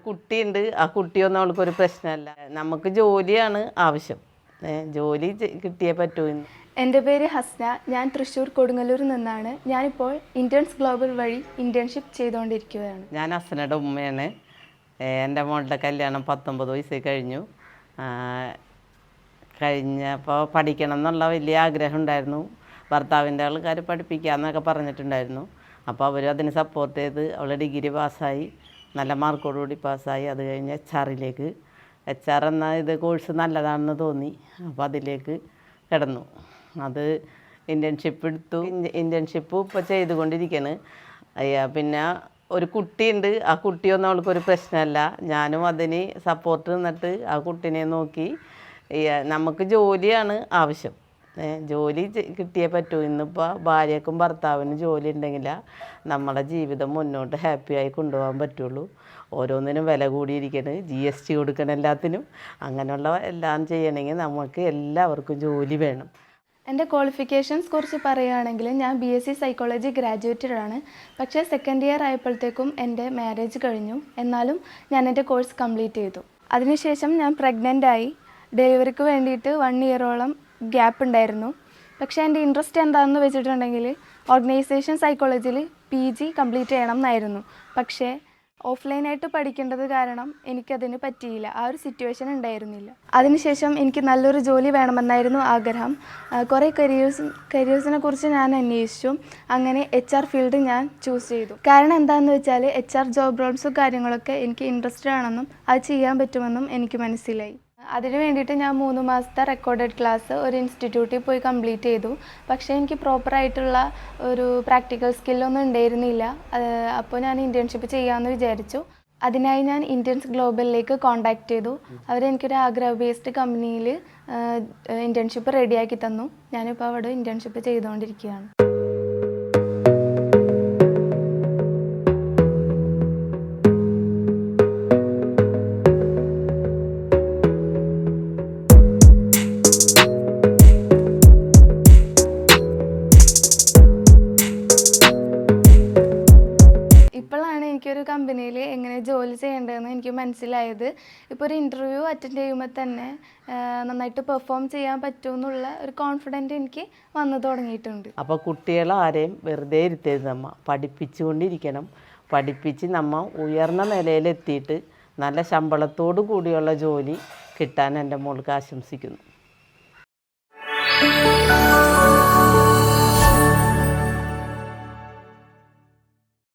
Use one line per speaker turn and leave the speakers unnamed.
കുട്ടിയുണ്ട്. ആ കുട്ടിയൊന്നും അവൾക്കൊരു പ്രശ്നമല്ല. നമുക്ക് ജോലിയാണ് ആവശ്യം. ജോലി കിട്ടിയേ പറ്റൂ.
എൻ്റെ പേര് ഹസ്ന. ഞാൻ തൃശ്ശൂർ കൊടുങ്ങല്ലൂരിൽ നിന്നാണ്. ഞാനിപ്പോൾ ഇന്റേൺസ് ഗ്ലോബൽ വഴി ഇന്റേൺഷിപ്പ് ചെയ്തുകൊണ്ടിരിക്കുകയാണ്.
ഞാൻ ഹസ്നയുടെ ഉമ്മയാണ്. എൻ്റെ മോളുടെ കല്യാണം 19 വയസ്സിൽ കഴിഞ്ഞു. കഴിഞ്ഞപ്പോൾ പഠിക്കണം എന്നുള്ള വലിയ ആഗ്രഹം ഉണ്ടായിരുന്നു. ഭർത്താവിൻ്റെ ആൾക്കാർ പഠിപ്പിക്കാമെന്നൊക്കെ പറഞ്ഞിട്ടുണ്ടായിരുന്നു. അപ്പോൾ അവർ അതിന് സപ്പോർട്ട് ചെയ്ത് അവൾ ഡിഗ്രി പാസ്സായി, നല്ല മാർക്കോടുകൂടി പാസ്സായി. അത് കഴിഞ്ഞ് HR എന്ന ഇത് കോഴ്സ് നല്ലതാണെന്ന് തോന്നി. അപ്പോൾ അതിലേക്ക് കിടന്നു. അത് ഇൻറ്റേൺഷിപ്പ് എടുത്തു. ഇൻറ്റേൺഷിപ്പ് ഇപ്പോൾ ചെയ്തുകൊണ്ടിരിക്കുകയാണ്. പിന്നെ ഒരു കുട്ടിയുണ്ട്. ആ കുട്ടിയൊന്നും അവൾക്കൊരു പ്രശ്നമല്ല. ഞാനും അതിന് സപ്പോർട്ട് നിന്നിട്ട് ആ കുട്ടീനെ നോക്കി. നമുക്ക് ജോലിയാണ് ആവശ്യം. ജോലി കിട്ടിയേ പറ്റൂ. ഇന്നിപ്പോൾ ഭാര്യക്കും ഭർത്താവിനും ജോലി ഉണ്ടെങ്കിൽ നമ്മളെ ജീവിതം മുന്നോട്ട് ഹാപ്പിയായി കൊണ്ടുപോകാൻ പറ്റുള്ളൂ. ഓരോന്നിനും വില കൂടിയിരിക്കണം, GST കൊടുക്കണം എല്ലാത്തിനും. അങ്ങനെയുള്ള എല്ലാം ചെയ്യണമെങ്കിൽ നമുക്ക് എല്ലാവർക്കും ജോലി വേണം.
എൻ്റെ ക്വാളിഫിക്കേഷൻസ് കുറിച്ച് പറയുകയാണെങ്കിൽ ഞാൻ BSc സൈക്കോളജി ഗ്രാജുവേറ്റഡ് ആണ്. പക്ഷേ സെക്കൻഡ് ഇയർ ആയപ്പോഴത്തേക്കും എൻ്റെ മാരേജ് കഴിഞ്ഞു. എന്നാലും ഞാൻ എൻ്റെ കോഴ്സ് കംപ്ലീറ്റ് ചെയ്തു. അതിനുശേഷം ഞാൻ പ്രഗ്നൻ്റ് ആയി. ഡെലിവറിക്ക് വേണ്ടിയിട്ട് 1 ഇയറോളം ഗ്യാപ്പ് ഉണ്ടായിരുന്നു. പക്ഷേ എൻ്റെ ഇൻട്രസ്റ്റ് എന്താണെന്ന് വെച്ചിട്ടുണ്ടെങ്കിൽ ഓർഗനൈസേഷൻ സൈക്കോളജിയിൽ PG കംപ്ലീറ്റ് ചെയ്യണം എന്നായിരുന്നു. പക്ഷേ ഓഫ്ലൈനായിട്ട് പഠിക്കേണ്ടത് കാരണം എനിക്കതിന് പറ്റിയില്ല. ആ ഒരു സിറ്റുവേഷൻ ഉണ്ടായിരുന്നില്ല. അതിനുശേഷം എനിക്ക് നല്ലൊരു ജോലി വേണമെന്നായിരുന്നു ആഗ്രഹം. കുറേ കരിയേഴ്സിനെ കുറിച്ച് ഞാൻ അന്വേഷിച്ചു. അങ്ങനെ HR ഫീൽഡ് ഞാൻ ചൂസ് ചെയ്തു. കാരണം എന്താണെന്ന് വെച്ചാൽ HR ജോബ് റോൾസും കാര്യങ്ങളൊക്കെ എനിക്ക് ഇൻട്രസ്റ്റഡ് ആണെന്നും അത് ചെയ്യാൻ പറ്റുമെന്നും എനിക്ക് മനസ്സിലായി. അതിന് വേണ്ടിയിട്ട് ഞാൻ 3 മാസത്തെ റെക്കോർഡഡ് ക്ലാസ് ഒരു ഇൻസ്റ്റിറ്റ്യൂട്ടിൽ പോയി കംപ്ലീറ്റ് ചെയ്തു. പക്ഷേ എനിക്ക് പ്രോപ്പറായിട്ടുള്ള ഒരു പ്രാക്ടിക്കൽ സ്കില്ലൊന്നും ഉണ്ടായിരുന്നില്ല. അപ്പോൾ ഞാൻ ഇൻറ്റേൺഷിപ്പ് ചെയ്യാമെന്ന് വിചാരിച്ചു. അതിനായി ഞാൻ ഇന്റേൺസ് ഗ്ലോബലിലേക്ക് കോൺടാക്റ്റ് ചെയ്തു. അവരെനിക്കൊരു ആഗ്രോ ബേസ്ഡ് കമ്പനിയിൽ ഇൻറ്റേൺഷിപ്പ് റെഡിയാക്കി തന്നു. ഞാനിപ്പോൾ അവിടെ ഇൻറ്റേൺഷിപ്പ് ചെയ്തുകൊണ്ടിരിക്കുകയാണ്. ഇപ്പോഴാണ് എനിക്കൊരു കമ്പനിയിൽ എങ്ങനെ ജോലി ചെയ്യേണ്ടതെന്ന് എനിക്ക് മനസ്സിലായത്. ഇപ്പോൾ ഒരു ഇൻ്റർവ്യൂ അറ്റൻഡ് ചെയ്യുമ്പോൾ തന്നെ നന്നായിട്ട് പെർഫോം ചെയ്യാൻ പറ്റുമെന്നുള്ള ഒരു കോൺഫിഡൻറ്റ് എനിക്ക് വന്നു തുടങ്ങിയിട്ടുണ്ട്.
അപ്പോൾ കുട്ടികളാരെയും വെറുതെ ഇരുത്തരുത്. പഠിപ്പിച്ചുകൊണ്ടിരിക്കണം. പഠിപ്പിച്ച് ഉയർന്ന നിലയിലെത്തിയിട്ട് നല്ല ശമ്പളത്തോടു കൂടിയുള്ള ജോലി കിട്ടാൻ എൻ്റെ മോൾക്ക് ആശംസിക്കുന്നു.